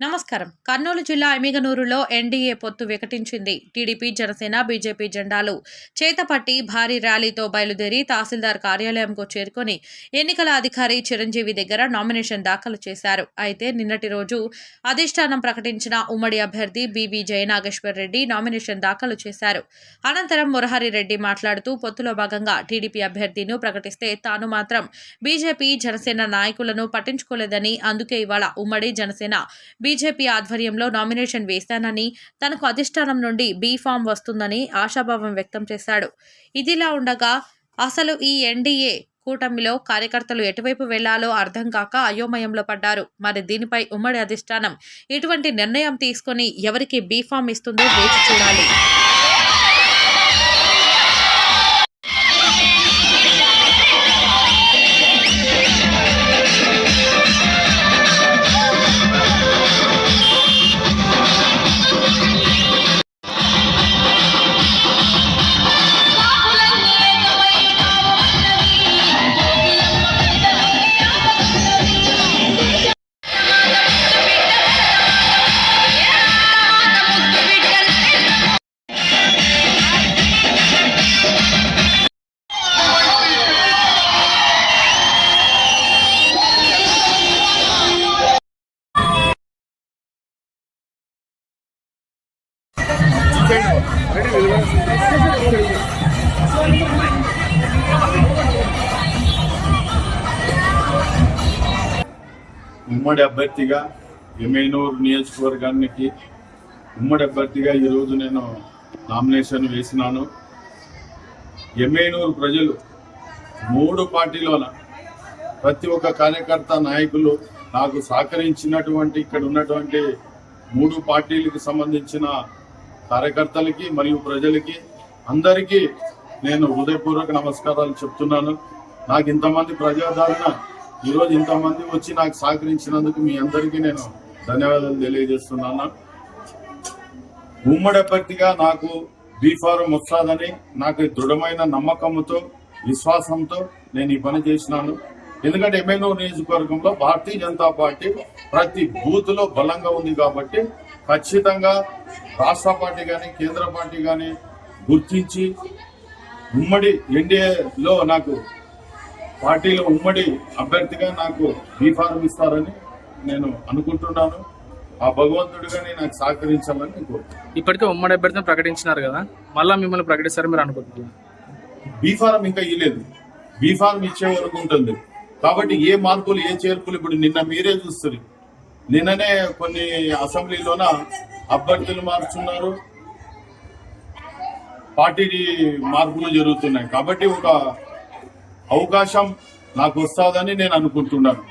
నమస్కారం. కర్నూలు జిల్లా ఎమ్మిగనూరులో ఎన్డీఏ పొత్తు వికటించింది. టీడీపీ, జనసేన, బీజేపీ జెండాలు చేతపట్టి భారీ ర్యాలీతో బయలుదేరి తహసీల్దార్ కార్యాలయంకు చేరుకొని ఎన్నికల అధికారి చిరంజీవి దగ్గర నామినేషన్ దాఖలు చేశారు. అయితే నిన్నటి రోజు అధిష్టానం ప్రకటించిన ఉమ్మడి అభ్యర్థి బీవీ జయనాగేశ్వర్ రెడ్డి నామినేషన్ దాఖలు చేశారు. అనంతరం మురహరి రెడ్డి మాట్లాడుతూ పొత్తులో భాగంగా టీడీపీ అభ్యర్థిని ప్రకటిస్తే తాను మాత్రం బీజేపీ, జనసేన నాయకులను పట్టించుకోలేదని, అందుకే ఇవాళ ఉమ్మడి జనసేన బీజేపీ ఆధ్వర్యంలో నామినేషన్ వేశానని, తనకు అధిష్టానం నుండి బీ ఫామ్ వస్తుందని ఆశాభావం వ్యక్తం చేశాడు. ఇదిలా ఉండగా అసలు ఈ ఎన్డీఏ కూటమిలో కార్యకర్తలు ఎటువైపు వెళ్లాలో అర్థం కాక అయోమయంలో పడ్డారు. మరి దీనిపై ఉమ్మడి అధిష్టానం ఎటువంటి నిర్ణయం తీసుకుని ఎవరికి బీ ఫామ్ ఇస్తుందో వేచి చూడాలి. ఉమ్మడి అభ్యర్థిగా ఎమ్మిగనూరు నియోజకవర్గానికి ఉమ్మడి అభ్యర్థిగా ఈరోజు నేను నామినేషన్ వేసినాను. ఎమ్మిగనూరు ప్రజలు 3 పార్టీలోన ప్రతి ఒక్క కార్యకర్త, నాయకులు నాకు సహకరించినటువంటి ఇక్కడ ఉన్నటువంటి 3 పార్టీలకు సంబంధించిన కార్యకర్తలకి మరియు ప్రజలకి అందరికీ నేను హృదయపూర్వక నమస్కారాలు చెప్తున్నాను. నాకు ఇంతమంది ప్రజాదరణ, ఈరోజు ఇంతమంది వచ్చి నాకు సహకరించినందుకు మీ అందరికీ నేను ధన్యవాదాలు తెలియజేస్తున్నాను. ఉమ్మడి అభ్యర్థిగా నాకు బీ ఫారం వస్తుందని నాకు దృఢమైన నమ్మకంతో, విశ్వాసంతో నేను ఈ పని చేసినాను. ఎందుకంటే ఎమ్మిగనూరు నియోజకవర్గంలో భారతీయ జనతా పార్టీ ప్రతి బూత్ లో బలంగా ఉంది కాబట్టి ఖచ్చితంగా రాష్ట్ర పార్టీ కానీ కేంద్ర పార్టీ కానీ గుర్తించి ఉమ్మడి ఎన్డీఏలో నాకు పార్టీలో ఉమ్మడి అభ్యర్థిగా నాకు బీ ఫారం ఇస్తారని నేను అనుకుంటున్నాను. ఆ భగవంతుడిగానే నాకు సహకరించాలని కోరుతున్నాను. ఇప్పటికే ఉమ్మడి అభ్యర్థిని ప్రకటించినారు కదా, మళ్ళీ మిమ్మల్ని ప్రకటిస్తారు మీరు అనుకుంటున్నారు? బీ ఫారం ఇంకా ఇవ్వలేదు. బీ ఫారం ఇచ్చే వరకు ఉంటుంది కాబట్టి ఏ మార్పులు, ఏ చేర్పులు ఇప్పుడు నిన్న మీరే చూస్తారు. నిన్ననే కొన్ని అసెంబ్లీలోన అభ్యర్థులు మారుతున్నారు, పార్టీ మార్పులు జరుగుతున్నాయి. కాబట్టి ఒక అవకాశం నాకు వస్తుందని నేను అనుకుంటున్నాను.